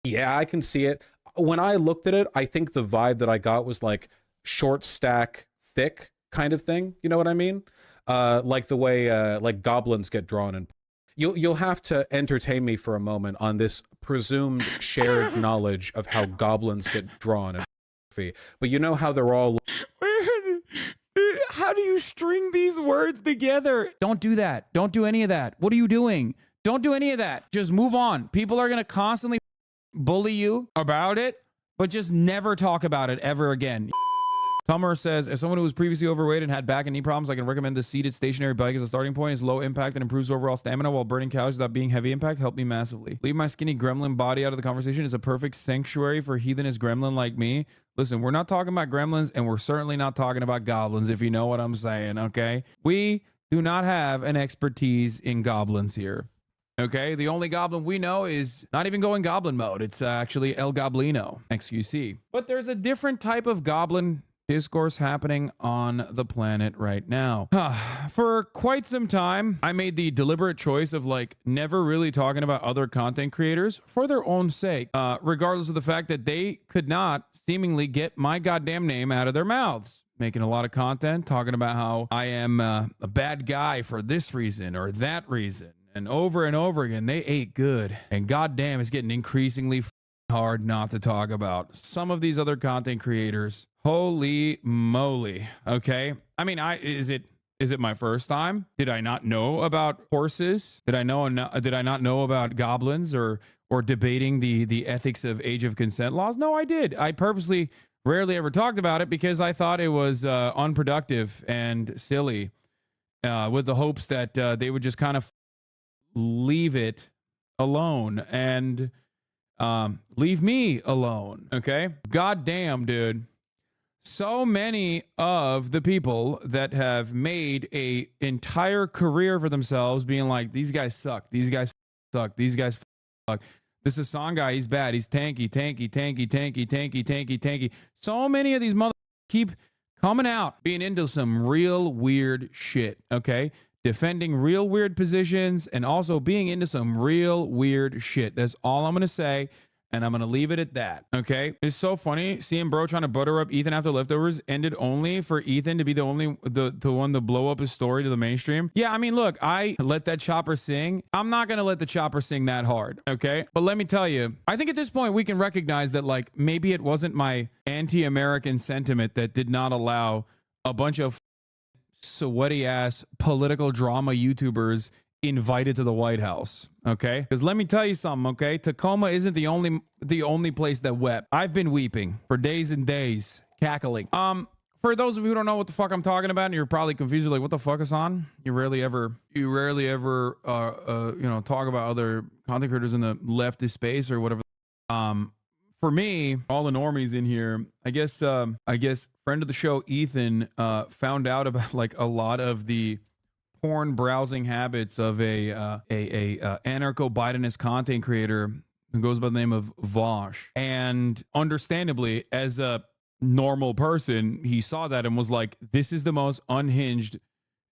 Yeah, I can see it. When I looked at it, I think the vibe that I got was like short stack, thick kind of thing. You know what I mean? Like the way like goblins get drawn. And you'll have to entertain me for a moment on this presumed shared knowledge of how goblins get drawn in photography. But you know how they're all How do you string these words together? Don't do that. Don't do any of that. What are you doing? Don't do any of that. Just move on. People are going to constantly bully you about it, but just never talk about it ever again. Summer says, as someone who was previously overweight and had back and knee problems, I can recommend the seated stationary bike as a starting point. It's low impact and improves overall stamina while burning calories without being heavy impact. Helped me massively. Leave my skinny gremlin body out of the conversation. It's a perfect sanctuary for heathenous gremlin like me. Listen, we're not talking about gremlins, and we're certainly not talking about goblins, if you know what I'm saying, okay? We do not have an expertise in goblins here. Okay, the only goblin we know is not even going goblin mode. It's actually El Goblino, XQC. But there's a different type of goblin discourse happening on the planet right now. For quite some time, I made the deliberate choice of like never really talking about other content creators for their own sake, regardless of the fact that they could not seemingly get my goddamn name out of their mouths. Making a lot of content, talking about how I am a bad guy for this reason or that reason. And over again, they ate good. And goddamn, it's getting increasingly hard not to talk about some of these other content creators. Holy moly. Okay. I mean, is it my first time? Did I not know about horses? Did I not know about goblins or debating the ethics of age of consent laws? No, I did. I purposely rarely ever talked about it because I thought it was unproductive and silly, with the hopes that they would just kind of leave it alone and leave me alone. Okay. God damn, dude. So many of the people that have made a entire career for themselves being like, these guys suck. These guys suck. These guys suck. This Hassan guy, he's bad. He's tanky. So many of these mother keep coming out, being into some real weird shit. Okay. Defending real weird positions and also being into some real weird shit. That's all I'm going to say. And I'm going to leave it at that. Okay. It's so funny seeing bro trying to butter up Ethan after leftovers ended only for Ethan to be the one to blow up his story to the mainstream. Yeah. I mean, look, I let that chopper sing. I'm not going to let the chopper sing that hard. Okay. But let me tell you, I think at this point we can recognize that like maybe it wasn't my anti-American sentiment that did not allow a bunch of sweaty ass political drama YouTubers invited to the White House. Okay, because let me tell you something. Okay, Tacoma isn't the only place that wept. I've been weeping for days and days, cackling. For those of you who don't know what the fuck I'm talking about, and you're probably confused, you're like, what the fuck is on? You rarely ever talk about other content creators in the leftist space or whatever. For me, all the normies in here, I guess friend of the show Ethan found out about like a lot of the porn browsing habits of a anarcho-Bidenist content creator who goes by the name of Vaush. And understandably, as a normal person, he saw that and was like, this is the most unhinged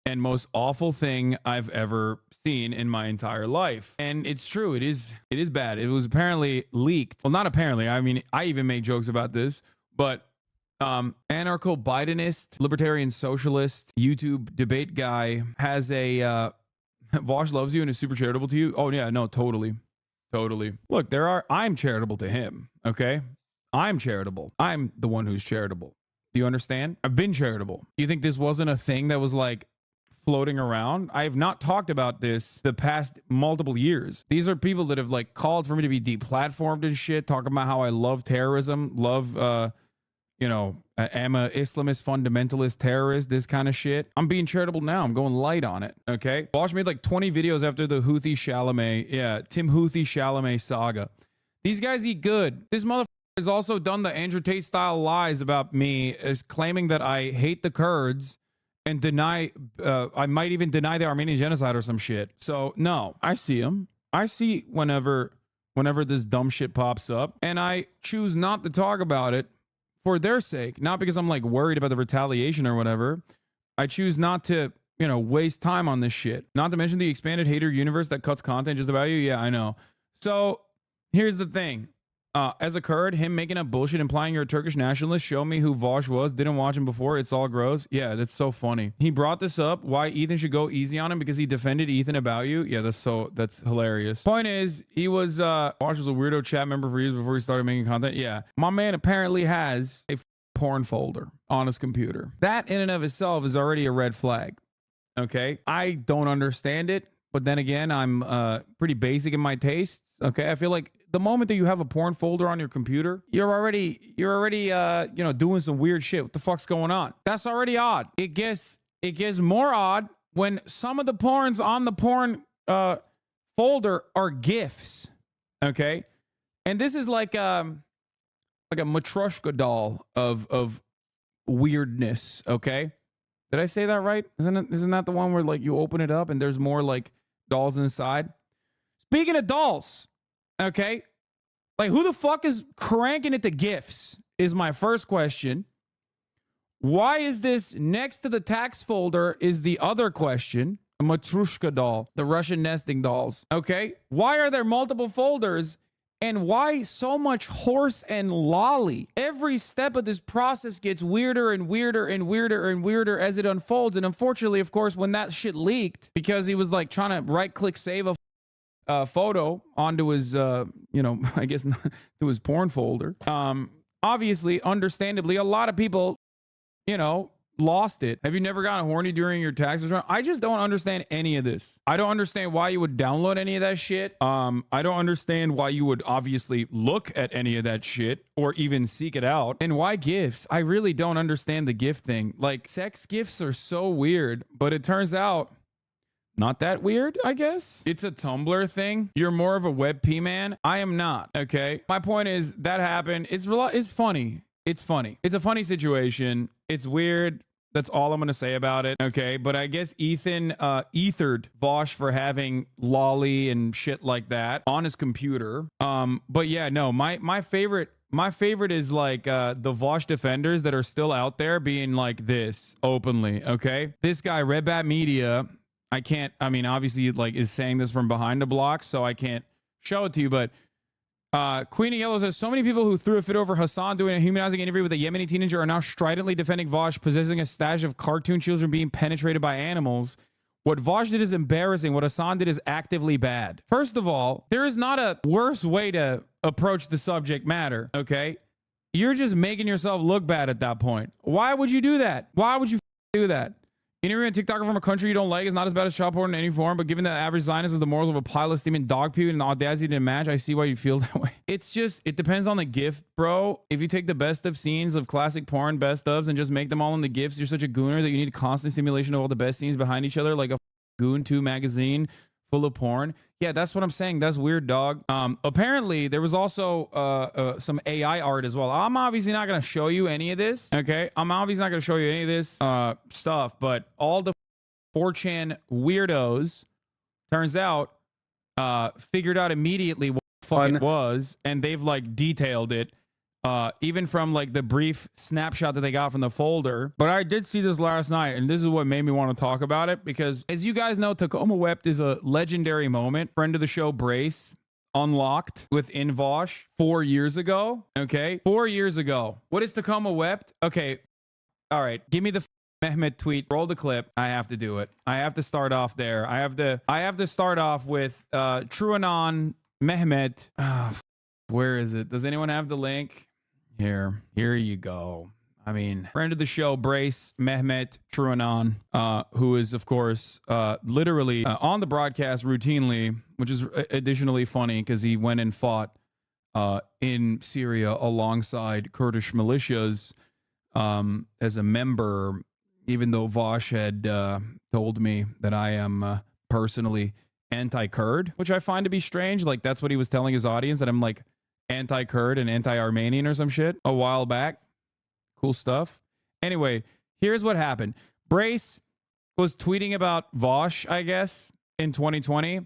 and most awful thing I've ever seen in my entire life. And it's true. It is bad. It was apparently leaked. Well, not apparently. I mean, I even made jokes about this, but anarcho-Bidenist, libertarian socialist, YouTube debate guy has a, Vaush loves you and is super charitable to you. Oh yeah, no, totally. Look, I'm charitable to him. Okay. I'm charitable. I'm the one who's charitable. Do you understand? I've been charitable. You think this wasn't a thing that was like floating around? I have not talked about this the past multiple years. These are people that have like called for me to be deplatformed and shit, talking about how I love terrorism, love, I'm a Islamist fundamentalist terrorist, this kind of shit. I'm being charitable now. I'm going light on it. Okay. Vaush made like 20 videos after the Tim Houthi Chalamet saga. These guys eat good. This motherfucker has also done the Andrew Tate style lies about me, as claiming that I hate the Kurds and I might even deny the Armenian genocide or some shit. So no, I see him. I see whenever this dumb shit pops up, and I choose not to talk about it for their sake, not because I'm like worried about the retaliation or whatever. I choose not to, waste time on this shit. Not to mention the expanded hater universe that cuts content just about you. Yeah, I know. So here's the thing. As a Kurd, him making up bullshit, implying you're a Turkish nationalist, show me who Vaush was, didn't watch him before, it's all gross. Yeah, that's so funny. He brought this up, why Ethan should go easy on him because he defended Ethan about you. Yeah, that's hilarious. Point is, he was, Vaush was a weirdo chat member for years before he started making content. Yeah, my man apparently has a porn folder on his computer. That in and of itself is already a red flag. Okay, I don't understand it, but then again, I'm pretty basic in my tastes. Okay, I feel like the moment that you have a porn folder on your computer, you're already you know, doing some weird shit. What the fuck's going on? That's already odd. It gets more odd when some of the porns on the porn folder are GIFs. Okay, and this is like a Matryoshka doll of weirdness. Okay. Did I say that right? Isn't that the one where like you open it up and there's more like dolls inside? Speaking of dolls, okay, like who the fuck is cranking it to GIFs is my first question. Why is this next to the tax folder is the other question? A Matryoshka doll, the Russian nesting dolls. Okay, why are there multiple folders? And why so much horse and lolly? Every step of this process gets weirder and weirder and weirder and weirder as it unfolds. And unfortunately, of course, when that shit leaked, because he was like trying to right-click save a photo onto his, you know, I guess to his porn folder. Obviously, understandably, a lot of people, you know, lost it. Have you never gotten horny during your tax return? I just don't understand any of this. I don't understand why you would download any of that shit. I don't understand why you would obviously look at any of that shit or even seek it out. And why gifts? I really don't understand the gift thing. Like, sex gifts are so weird, but it turns out not that weird, I guess. It's a Tumblr thing. You're more of a WebP man. I am not, okay? My point is that happened. It's funny. It's funny. It's a funny situation. It's weird. That's all I'm going to say about it. Okay. But I guess Ethan ethered Vaush for having lolly and shit like that on his computer. But yeah, no, my favorite is like the Vaush defenders that are still out there being like this openly. Okay. This guy, Red Bat Media, I mean, obviously like is saying this from behind a block, so I can't show it to you, but Queen of Yellow says, so many people who threw a fit over Hassan doing a humanizing interview with a Yemeni teenager are now stridently defending Vaush possessing a stash of cartoon children being penetrated by animals. What Vaush did is embarrassing. What Hassan did is actively bad. First of all, there is not a worse way to approach the subject matter, okay? You're just making yourself look bad at that point. Why would you do that? Why would you do that? Interviewing a TikToker from a country you don't like is not as bad as child porn in any form, but given that average Zionist is the morals of a pile of steaming dog pee and the audacity to match, I see why you feel that way. It's just, it depends on the gift, bro. If you take the best of scenes of classic porn best ofs and just make them all in the gifts, you're such a gooner that you need constant stimulation of all the best scenes behind each other, like a Goon 2 magazine full of porn. Yeah, that's what I'm saying. That's weird, dog. Apparently, there was also some AI art as well. I'm obviously not going to show you any of this, okay? I'm obviously not going to show you any of this stuff, but all the 4chan weirdos, turns out, figured out immediately what the fuck it was, and they've, like, detailed it. Even from like the brief snapshot that they got from the folder. But I did see this last night, and this is what made me want to talk about it, because as you guys know, Tacoma Wept is a legendary moment. Friend of the show, Brace, unlocked within Vaush 4 years ago. Okay, 4 years ago. What is Tacoma Wept? Okay, all right, give me the Mehmet tweet. Roll the clip. I have to do it. I have to start off there. I have to start off with TrueAnon Mehmet. Where is it? Does anyone have the link? Here you go. I mean, friend of the show, Brace, Mehmet, TrueAnon, who is, of course, literally on the broadcast routinely, which is additionally funny because he went and fought in Syria alongside Kurdish militias as a member, even though Vaush had told me that I am personally anti-Kurd, which I find to be strange. Like, that's what he was telling his audience, that I'm like anti-Kurd and anti-Armenian or some shit a while back. Cool stuff. Anyway, here's what happened. Brace was tweeting about Vaush, I guess, in 2020.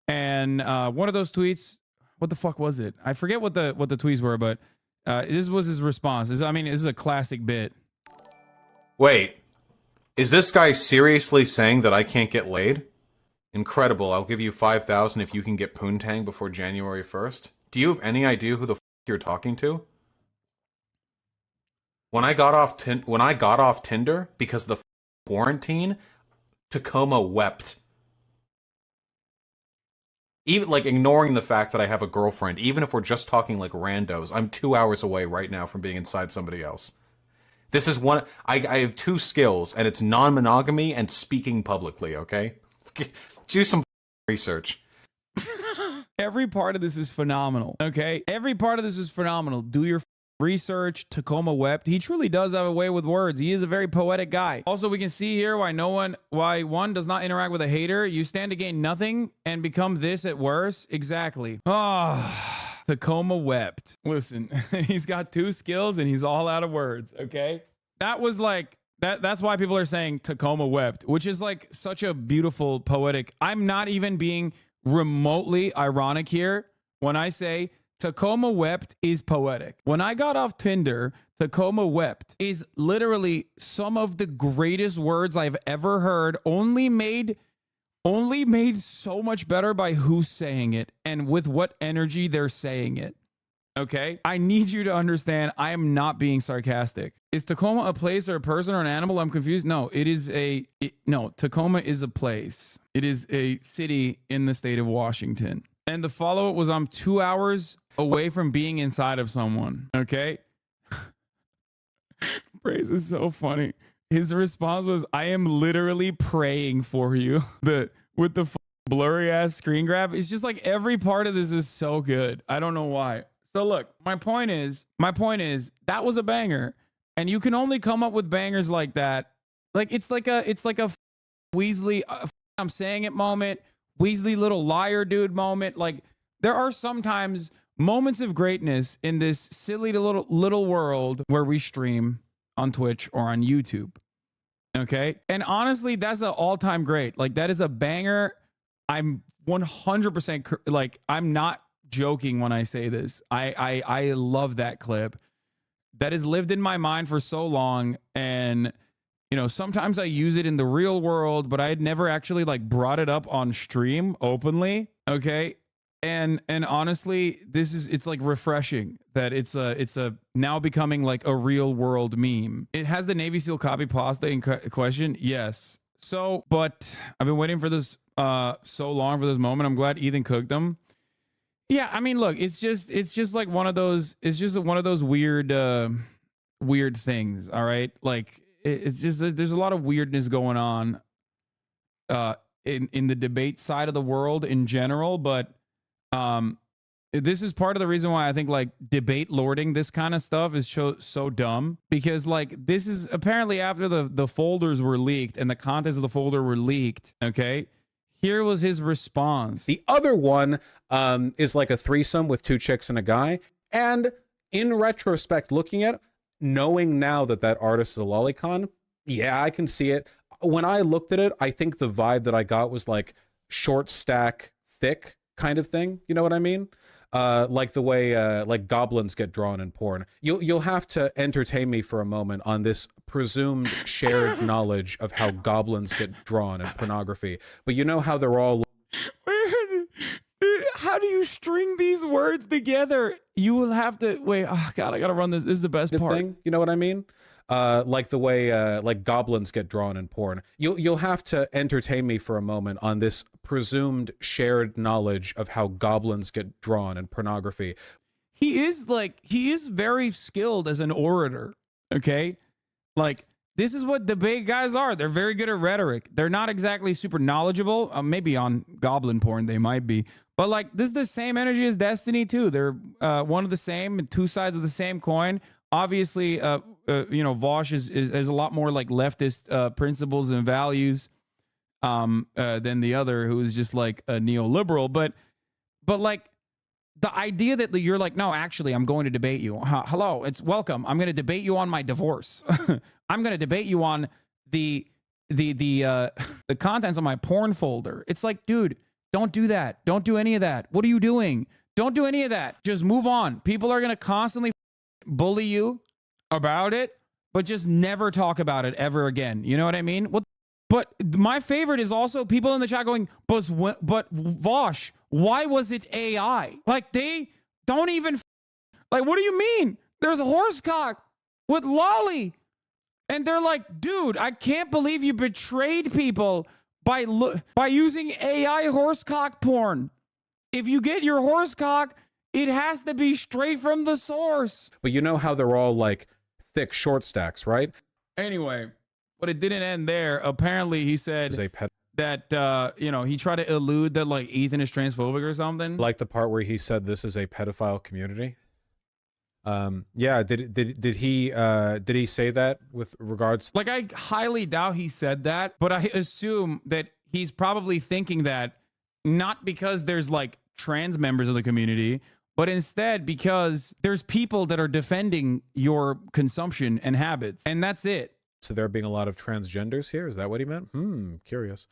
And one of those tweets, what the fuck was it? I forget what the tweets were, but this was his response. This is a classic bit. Wait, is this guy seriously saying that I can't get laid? Incredible. I'll give you 5,000 if you can get poontang before January 1st. Do you have any idea who the you're talking to? When I got off Tinder because of the quarantine, Tacoma wept. Even like ignoring the fact that I have a girlfriend, even if we're just talking like randos, I'm 2 hours away right now from being inside somebody else. This is one. I have two skills, and it's non-monogamy and speaking publicly. Okay, do some research. Every part of this is phenomenal. Okay, every part of this is phenomenal. Do your research. Tacoma wept. He truly does have a way with words. He is a very poetic guy. Also, we can see here why one does not interact with a hater. You stand to gain nothing and become this at worst. Exactly. Ah, Tacoma wept. Listen, he's got two skills and he's all out of words. Okay, that was like that's why people are saying Tacoma wept, which is like such a beautiful poetic. I'm not even being remotely ironic here when I say Tacoma wept is poetic. When I got off Tinder, Tacoma wept is literally some of the greatest words I've ever heard, only made so much better by who's saying it and with what energy they're saying it. Okay? I need you to understand I am not being sarcastic. Is Tacoma a place or a person or an animal? I'm confused. No, Tacoma is a place. It is a city in the state of Washington. And the follow-up was I'm 2 hours away from being inside of someone. Okay? Praise is so funny. His response was, I am literally praying for you. With the blurry ass screen grab. It's just like every part of this is so good. I don't know why. So look, my point is that was a banger. And you can only come up with bangers like that. Like it's like a Weasley, I'm saying it moment, Weasley little liar dude moment. Like there are sometimes moments of greatness in this silly little world where we stream on Twitch or on YouTube. Okay? And honestly, that's an all-time great. Like that is a banger. I'm 100% like I'm not joking when I say this. I love that clip. That has lived in my mind for so long, and you know, sometimes I use it in the real world, but I had never actually like brought it up on stream openly. Okay. And honestly, it's like refreshing that it's a now becoming like a real world meme. It has the Navy SEAL copy pasta in question. Yes. So, but I've been waiting for this so long for this moment. I'm glad Ethan cooked them. Yeah, I mean, look, it's just like one of those weird things, all right? Like it's just there's a lot of weirdness going on in the debate side of the world in general, but this is part of the reason why I think like debate lording this kind of stuff is so dumb, because like this is apparently after the folders were leaked and the contents of the folder were leaked, okay? Here was his response. The other one is like a threesome with two chicks and a guy. And in retrospect, looking at it, knowing now that artist is a lolicon, yeah, I can see it. When I looked at it, I think the vibe that I got was like short stack, thick kind of thing. You know what I mean? Like the way like goblins get drawn in porn. You'll have to entertain me for a moment on this presumed shared knowledge of how goblins get drawn in pornography. But you know how they're all how do you string these words together? You will have to wait. Oh God, I gotta run this. This is the best part. Thing, you know what I mean? Like the way like goblins get drawn in porn. You'll have to entertain me for a moment on this presumed shared knowledge of how goblins get drawn in pornography. He is very skilled as an orator. Okay, like this is what debate guys are. They're very good at rhetoric. They're not exactly super knowledgeable. Maybe on goblin porn they might be, but like this is the same energy as Destiny too. They're one of the same, two sides of the same coin. Obviously, you know, Vaush is a lot more like leftist principles and values than the other, who is just like a neoliberal. But like the idea that you're like, no, actually, I'm going to debate you. Hello, it's welcome. I'm going to debate you on my divorce. I'm going to debate you on the contents of my porn folder. It's like, dude, don't do that. Don't do any of that. What are you doing? Don't do any of that. Just move on. People are going to constantly bully you about it, but just never talk about it ever again. You know what I mean? But my favorite is also people in the chat going, but Vaush, why was it AI? Like they Don't even like, what do you mean? There's a horsecock with lolly. And they're like, dude, I can't believe you betrayed people by using AI horsecock porn. If you get your horsecock, it has to be straight from the source. But you know how they're all like thick short stacks, right? Anyway, but it didn't end there. Apparently, he said that, you know, he tried to elude that like Ethan is transphobic or something. Like the part where he said this is a pedophile community. Yeah, did he say that with regards? Like, I highly doubt he said that, but I assume that he's probably thinking that not because there's like trans members of the community, but instead because there's people that are defending your consumption and habits, and that's it. So there being a lot of transgenders here, is that what he meant? Curious.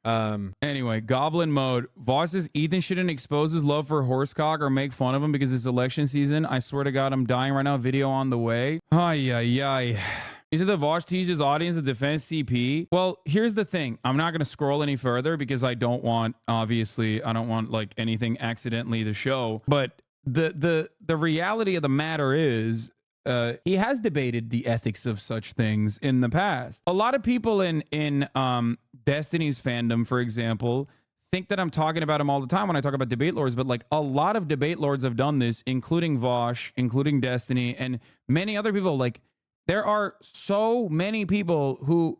Anyway, Goblin Mode. Vaush says Ethan shouldn't expose his love for horsecock or make fun of him because it's election season. I swear to God, I'm dying right now. Video on the way. Ay, ay, ay. Is it that Vaush teaches his audience to defend CP? Well, here's the thing. I'm not going to scroll any further because I don't want, obviously, I don't want like anything accidentally to show. But the reality of the matter is, he has debated the ethics of such things in the past. A lot of people in Destiny's fandom, for example, think that I'm talking about him all the time when I talk about debate lords, but like a lot of debate lords have done this, including Vaush, including Destiny, and many other people. Like, there are so many people who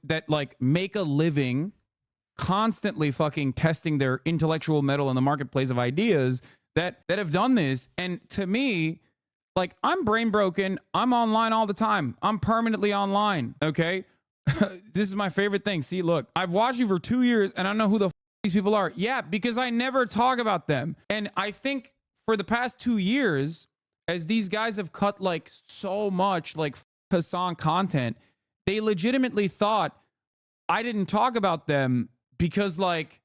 that like make a living constantly fucking testing their intellectual metal in the marketplace of ideas that have done this. And to me, like, I'm brain broken. I'm online all the time. I'm permanently online. Okay. This is my favorite thing. See, look, I've watched you for 2 years and I don't know who the these people are. Yeah, because I never talk about them. And I think for the past 2 years, as these guys have cut like so much like Hassan content, they legitimately thought I didn't talk about them because like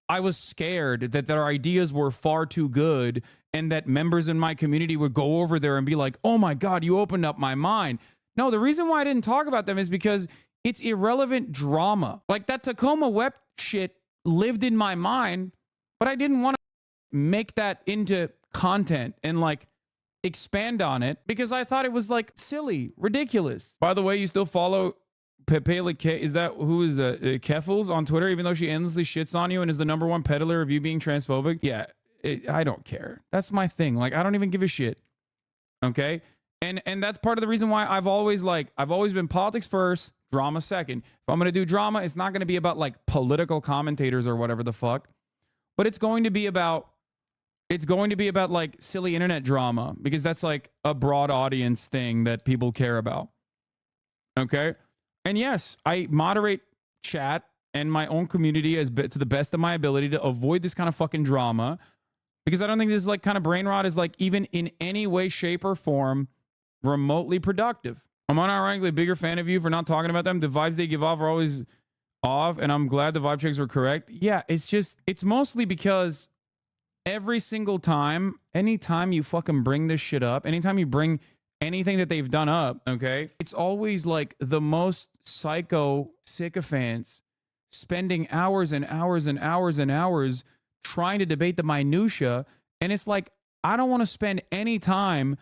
I was scared that their ideas were far too good and that members in my community would go over there and be like, oh my God, you opened up my mind. No, the reason why I didn't talk about them is because it's irrelevant drama. Like, that Tacoma Web shit lived in my mind, but I didn't want to make that into content and like expand on it because I thought it was like silly, ridiculous. By the way, you still follow Pepe K? Is that who is the Keffels on Twitter? Even though she endlessly shits on you and is the #1 peddler of you being transphobic. Yeah, I don't care. That's my thing. Like, I don't even give a shit. Okay, and that's part of the reason why I've always been politics first, drama second. If I'm gonna do drama, it's not gonna be about like political commentators or whatever the fuck, but it's going to be about like silly internet drama because that's like a broad audience thing that people care about. Okay. And yes, I moderate chat and my own community to the best of my ability to avoid this kind of fucking drama because I don't think this like kind of brain rot is like even in any way, shape, or form remotely productive. I'm unironically a bigger fan of you for not talking about them. The vibes they give off are always off, and I'm glad the vibe checks were correct. Yeah, it's mostly because every single time, anytime you fucking bring this shit up, anytime you bring anything that they've done up, okay, it's always like the most psycho sycophants spending hours and hours and hours and hours trying to debate the minutia. And it's like, I don't want to spend any time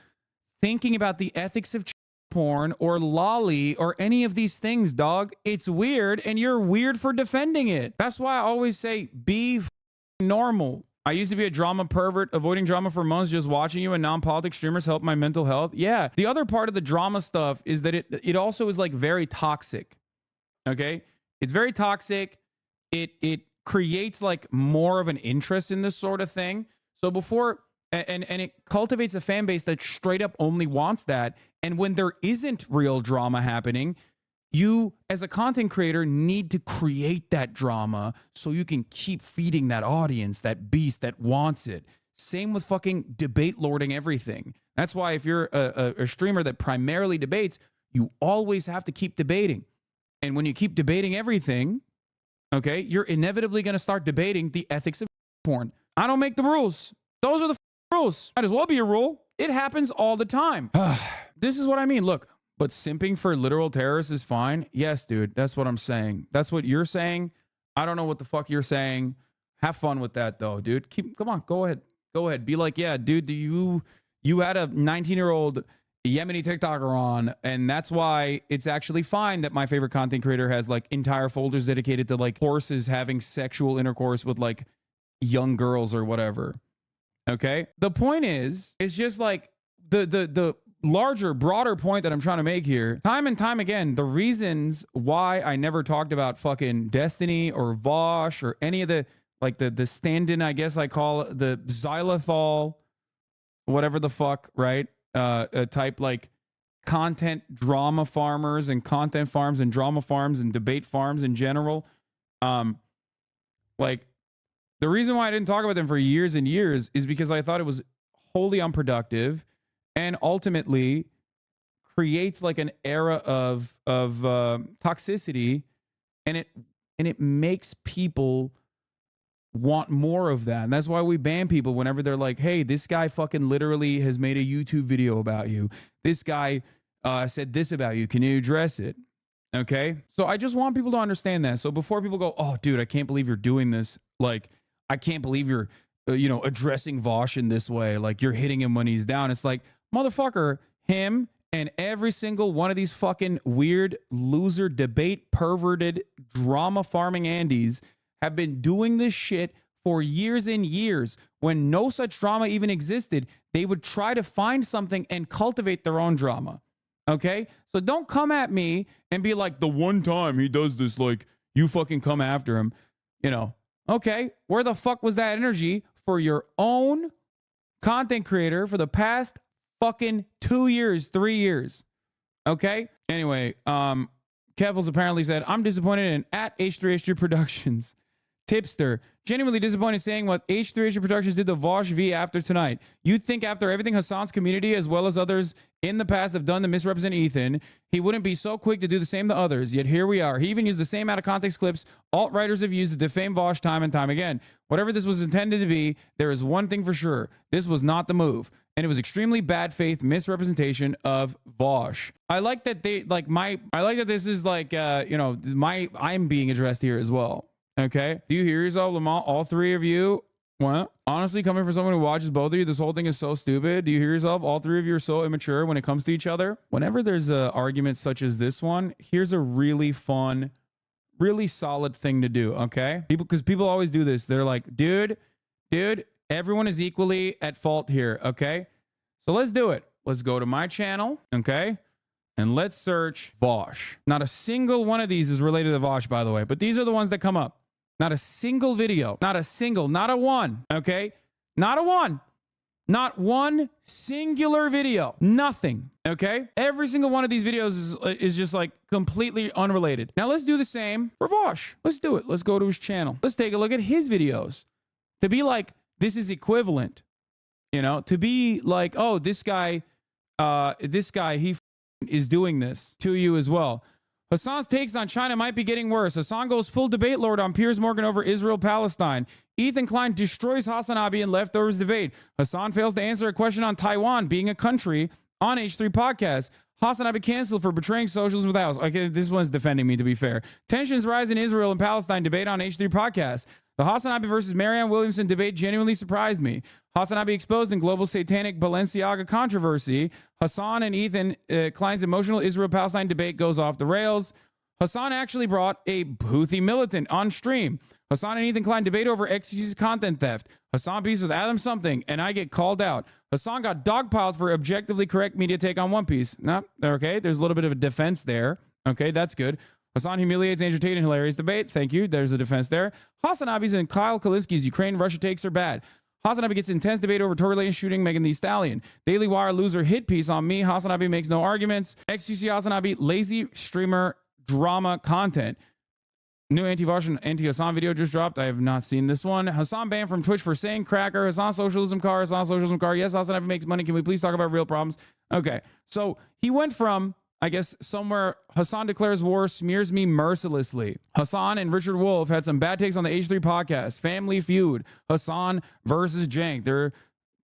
thinking about the ethics of porn or lolly or any of these things, dog. It's weird, and you're weird for defending it. That's why I always say be normal. I used to be a drama pervert, avoiding drama for months, just watching you and non-politics streamers help my mental health. Yeah. The other part of the drama stuff is that it also is like very toxic. Okay? It's very toxic. It creates like more of an interest in this sort of thing. So before and it cultivates a fan base that straight up only wants that. And when there isn't real drama happening, you, as a content creator, need to create that drama so you can keep feeding that audience, that beast that wants it. Same with fucking debate lording everything. That's why if you're a streamer that primarily debates, you always have to keep debating. And when you keep debating everything, okay, you're inevitably going to start debating the ethics of porn. I don't make the rules. Those are the rules. Might as well be a rule. It happens all the time. This is what I mean. Look. But simping for literal terrorists is fine? Yes, dude. That's what I'm saying. That's what you're saying. I don't know what the fuck you're saying. Have fun with that, though, dude. Come on. Go ahead. Go ahead. Be like, yeah, dude, you had a 19-year-old Yemeni TikToker on, and that's why it's actually fine that my favorite content creator has like entire folders dedicated to like horses having sexual intercourse with like young girls or whatever. Okay? The point is, it's just like the larger, broader point that I'm trying to make here, time and time again, the reasons why I never talked about fucking Destiny or Vaush or any of the, like the stand-in, I guess I call it, the xylitol, whatever the fuck, right? Type like content drama farmers and content farms and drama farms and debate farms in general. Like the reason why I didn't talk about them for years and years is because I thought it was wholly unproductive and ultimately creates like an era of toxicity, and it makes people want more of that. And that's why we ban people whenever they're like, hey, this guy fucking literally has made a YouTube video about you. This guy said this about you. Can you address it? Okay. So I just want people to understand that. So before people go, oh, dude, I can't believe you're doing this. Like, I can't believe you're, addressing Vaush in this way. Like, you're hitting him when he's down. It's like, motherfucker, him and every single one of these fucking weird loser debate perverted drama farming Andys have been doing this shit for years and years. When no such drama even existed, they would try to find something and cultivate their own drama. Okay? So don't come at me and be like, the one time he does this, like, you fucking come after him. Okay, where the fuck was that energy for your own content creator for the past fucking 2 years, 3 years? Okay? Anyway, Kevils apparently said, I'm disappointed in at H3H3 Productions. Tipster, genuinely disappointed saying what H3H3 Productions did to Vaush V after tonight. You'd think after everything Hassan's community as well as others in the past have done to misrepresent Ethan, he wouldn't be so quick to do the same to others. Yet here we are. He even used the same out of context clips alt-writers have used to defame Vaush time and time again. Whatever this was intended to be, there is one thing for sure. This was not the move. And it was extremely bad faith misrepresentation of Vaush. I like that this is like, I'm being addressed here as well. Okay. Do you hear yourself, Lamont? All three of you? What? Honestly, coming from someone who watches both of you, this whole thing is so stupid. Do you hear yourself? All three of you are so immature when it comes to each other. Whenever there's an argument such as this one, here's a really fun, really solid thing to do. Okay. Because people always do this. They're like, dude, everyone is equally at fault here. Okay. So let's do it. Let's go to my channel. Okay. And let's search Vaush. Not a single one of these is related to Vaush, by the way, but these are the ones that come up. Not a single video. Not a one. Okay? Not a one. Not one singular video. Nothing. Okay? Every single one of these videos is just like completely unrelated. Now let's do the same for Vaush. Let's do it. Let's go to his channel. Let's take a look at his videos. To be like, this is equivalent. To be like, oh, this guy, he is doing this to you as well. Hassan's takes on China might be getting worse. Hassan goes full debate lord on Piers Morgan over Israel-Palestine. Ethan Klein destroys Hasanabi in Leftovers debate. Hassan fails to answer a question on Taiwan being a country on H3 podcast. Hasanabi canceled for betraying socialism with house. Okay, this one's defending me, to be fair. Tensions rise in Israel and Palestine debate on H3 podcast. The Hasanabi versus Marianne Williamson debate genuinely surprised me. Hasanabi exposed in global satanic Balenciaga controversy. Hassan and Ethan Klein's emotional Israel-Palestine debate goes off the rails. Hassan actually brought a Houthi militant on stream. Hassan and Ethan Klein debate over excuses content theft. Hassan beefs with Adam something, and I get called out. Hassan got dogpiled for objectively correct media take on One Piece. No, okay, there's a little bit of a defense there. Okay, that's good. Hassan humiliates Andrew Tate in hilarious debate. Thank you. There's a defense there. Hasanabi's and Kyle Kalinski's Ukraine-Russia takes are bad. Hasanabi gets intense debate over Tory Lane shooting Megan Thee Stallion. Daily Wire loser hit piece on me. Hasanabi makes no arguments. XQC Hasanabi, lazy streamer drama content. New anti-Vaush and anti-Hassan video just dropped. I have not seen this one. Hassan banned from Twitch for saying cracker. Hassan socialism car. Hassan socialism car. Yes, Hasanabi makes money. Can we please talk about real problems? Okay. So he went from, I guess, somewhere Hassan declares war, smears me mercilessly. Hassan and Richard Wolf had some bad takes on the H3 podcast. Family Feud. Hassan versus Jank.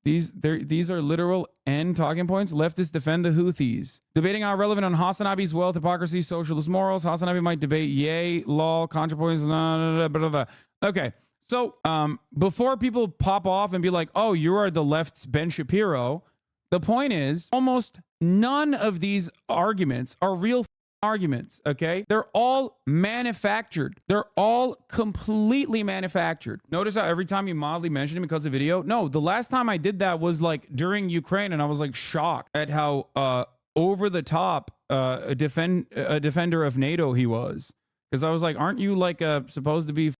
These are literal end talking points. Leftists defend the Houthis. Debating how relevant on Hasanabi's wealth, hypocrisy, socialist morals. Hasanabi might debate yay, lol, contrapoints. Blah, blah, blah, blah. Okay, So before people pop off and be like, oh, you are the left's Ben Shapiro, the point is almost none of these arguments are real arguments, okay? They're all manufactured. They're all completely manufactured. Notice how every time you mildly mention him because of video? No, the last time I did that was like during Ukraine, and I was like shocked at how over the top a defender of NATO he was. Because I was like, aren't you like supposed to be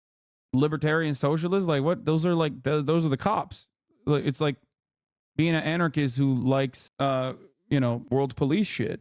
libertarian socialist? Like what? Those are like those are the cops. It's like being an anarchist who likes world police shit.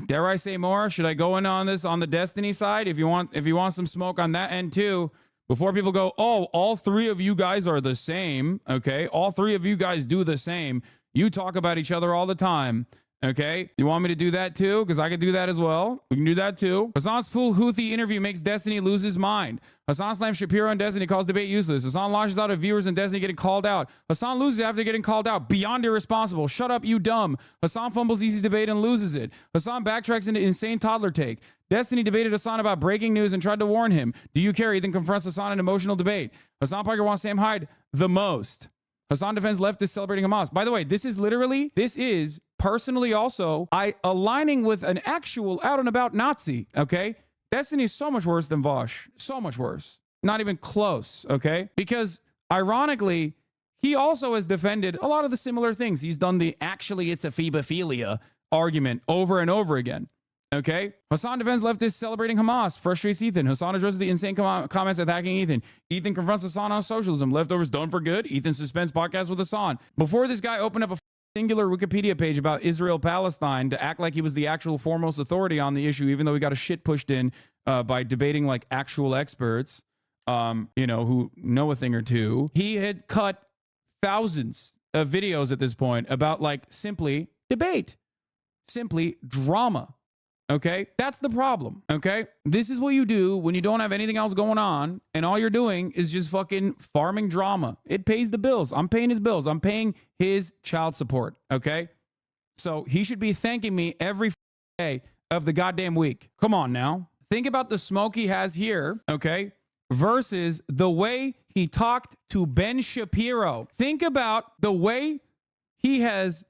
Dare I say more? Should I go in on this on the Destiny side? If you want some smoke on that end too, before people go, oh, all three of you guys are the same. Okay, all three of you guys do the same. You talk about each other all the time. Okay, you want me to do that too? Because I could do that as well. We can do that too. Hassan's full Houthi interview makes Destiny lose his mind. Hassan slams Shapiro and Destiny, calls debate useless. Hassan launches out of viewers and Destiny getting called out. Hassan loses after getting called out. Beyond irresponsible. Shut up, you dumb. Hassan fumbles easy debate and loses it. Hassan backtracks into insane toddler take. Destiny debated Hassan about breaking news and tried to warn him. Do you care? Ethan confronts Hassan in emotional debate. Hassan Parker wants Sam Hyde the most. Hassan defends leftist celebrating Hamas. By the way, this is personally also aligning with an actual out and about Nazi, okay? Destiny is so much worse than Vaush. So much worse. Not even close, okay? Because ironically, he also has defended a lot of the similar things. He's done the actually it's a phebophilia argument over and over again. Okay? Hassan defends leftists celebrating Hamas, frustrates Ethan. Hassan addresses the insane comments attacking Ethan. Ethan confronts Hassan on socialism. Leftovers done for good. Ethan suspends podcast with Hassan. Before this guy opened up a singular Wikipedia page about Israel-Palestine to act like he was the actual foremost authority on the issue, even though he got a shit pushed in by debating like actual experts, who know a thing or two. He had cut thousands of videos at this point about like simply debate, simply drama. Okay, that's the problem. Okay, this is what you do when you don't have anything else going on and all you're doing is just fucking farming drama. It pays the bills. I'm paying his bills. I'm paying his child support. Okay, so he should be thanking me every day of the goddamn week. Come on now. Think about the smoke he has here, okay, versus the way he talked to Ben Shapiro. Think about the way he has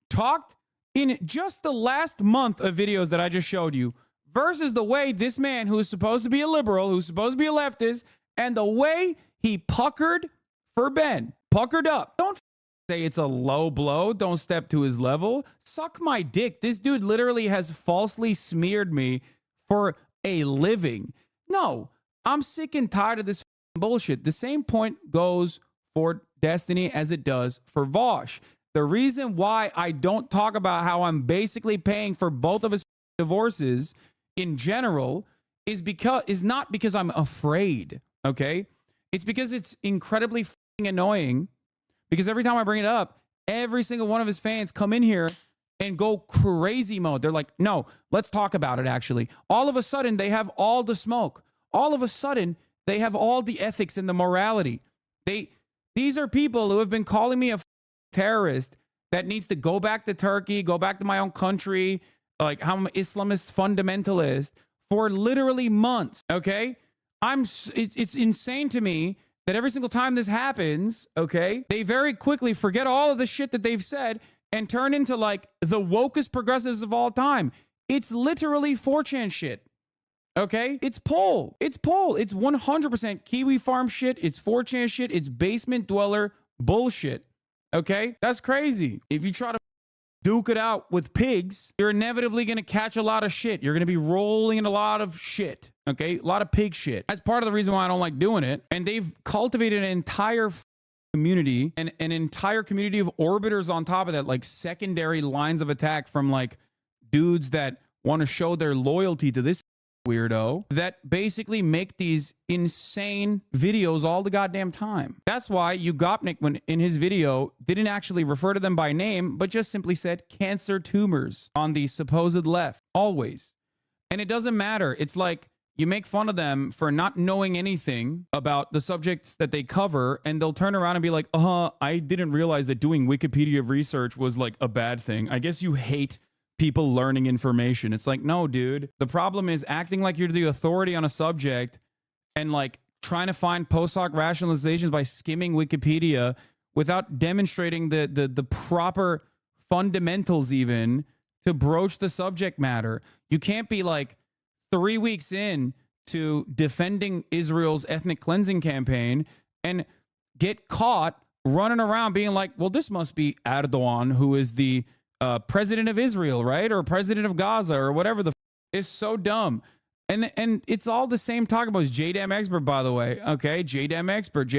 talked in just the last month of videos that I just showed you versus the way this man who is supposed to be a liberal, who's supposed to be a leftist, and the way he puckered for Ben. Puckered up. Don't say it's a low blow. Don't step to his level. Suck my dick. This dude literally has falsely smeared me for a living. No, I'm sick and tired of this bullshit. The same point goes for Destiny as it does for Vaush. The reason why I don't talk about how I'm basically paying for both of his divorces in general is not because I'm afraid, okay? It's because it's incredibly annoying because every time I bring it up, every single one of his fans come in here and go crazy mode. They're like, no, let's talk about it actually. All of a sudden, they have all the smoke. All of a sudden, they have all the ethics and the morality. These are people who have been calling me a terrorist that needs to go back to Turkey, go back to my own country, like I'm an Islamist fundamentalist for literally months, okay? It's insane to me that every single time this happens, okay, they very quickly forget all of the shit that they've said and turn into like the wokest progressives of all time. It's literally 4chan shit. Okay? It's poll. It's 100% Kiwi farm shit. It's 4chan shit. It's basement dweller bullshit. Okay? That's crazy. If you try to duke it out with pigs, you're inevitably going to catch a lot of shit. You're going to be rolling in a lot of shit. Okay? A lot of pig shit. That's part of the reason why I don't like doing it. And they've cultivated an entire community and an entire community of orbiters on top of that, like secondary lines of attack from like dudes that want to show their loyalty to this weirdo that basically make these insane videos all the goddamn time. That's why Ugopnik, when in his video, didn't actually refer to them by name, but just simply said cancer tumors on the supposed left, always. And it doesn't matter. It's like you make fun of them for not knowing anything about the subjects that they cover, and they'll turn around and be like, I didn't realize that doing Wikipedia research was like a bad thing. I guess you hate people learning information. It's like, no, dude. The problem is acting like you're the authority on a subject and like trying to find post hoc rationalizations by skimming Wikipedia without demonstrating the proper fundamentals even to broach the subject matter. You can't be like 3 weeks in to defending Israel's ethnic cleansing campaign and get caught running around being like, well, this must be Erdogan, who is the president of Israel, right? Or president of Gaza or whatever the is so dumb. And it's all the same talk about JDam expert, by the way. Okay, JDam expert.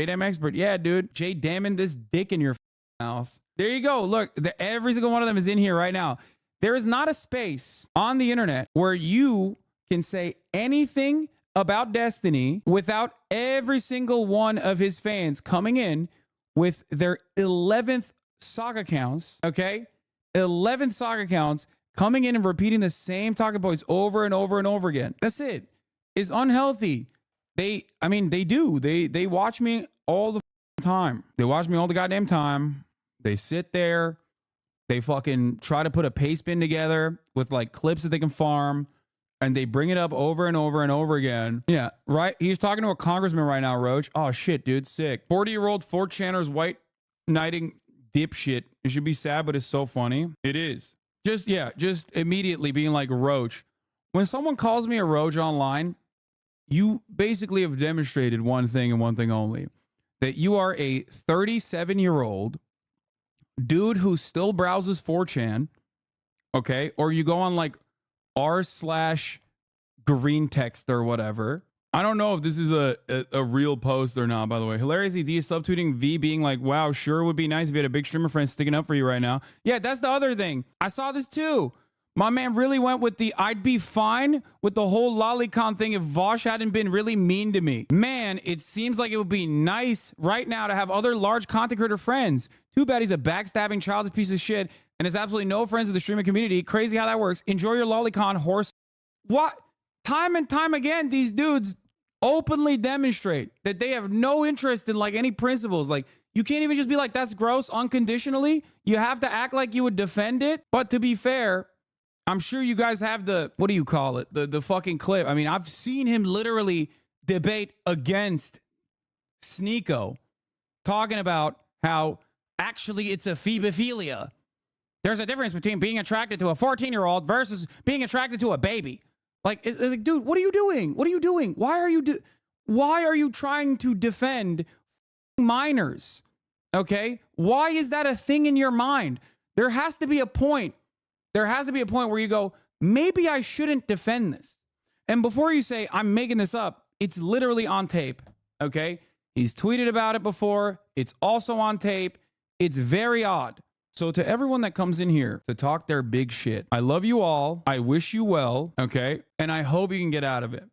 Yeah, dude, JDamming this dick in your mouth. There you go. Look, every single one of them is in here right now. There is not a space on the internet where you can say anything about Destiny without every single one of his fans coming in with their 11th sock accounts, okay? 11th sock accounts coming in and repeating the same talking points over and over and over again. That's it. It's unhealthy. They do. They watch me all the time. They watch me all the goddamn time. They sit there. They fucking try to put a paste bin together with like clips that they can farm. And they bring it up over and over and over again. Yeah, right? He's talking to a congressman right now, Roach. Oh, shit, dude, sick. 40-year-old 4chaners white knighting dipshit. It should be sad, but it's so funny. It is. Just immediately being like, Roach. When someone calls me a Roach online, you basically have demonstrated one thing and one thing only. That you are a 37-year-old dude who still browses 4chan, okay? Or you go on like r/green text or whatever. I don't know if this is a real post or not, by the way. Hilariously, D is subtweeting V being like, wow, sure would be nice if you had a big streamer friend sticking up for you right now. Yeah, that's the other thing. I saw this too. My man really went with the I'd be fine with the whole lolicon thing if Vaush hadn't been really mean to me. Man, it seems like it would be nice right now to have other large content creator friends. Too bad he's a backstabbing childish piece of shit and has absolutely no friends in the streaming community. Crazy how that works. Enjoy your lolicon, horse. What? Time and time again, these dudes openly demonstrate that they have no interest in like any principles. Like, you can't even just be like, that's gross unconditionally. You have to act like you would defend it. But to be fair, I'm sure you guys have the, what do you call it? The fucking clip. I mean, I've seen him literally debate against Sneeko, talking about how actually it's a phebophilia. There's a difference between being attracted to a 14-year-old versus being attracted to a baby. Like, it's like, dude, what are you doing? What are you doing? Why are you trying to defend minors? Okay? Why is that a thing in your mind? There has to be a point. There has to be a point where you go, maybe I shouldn't defend this. And before you say, I'm making this up, it's literally on tape. Okay? He's tweeted about it before. It's also on tape. It's very odd. So to everyone that comes in here to talk their big shit, I love you all. I wish you well, okay? And I hope you can get out of it.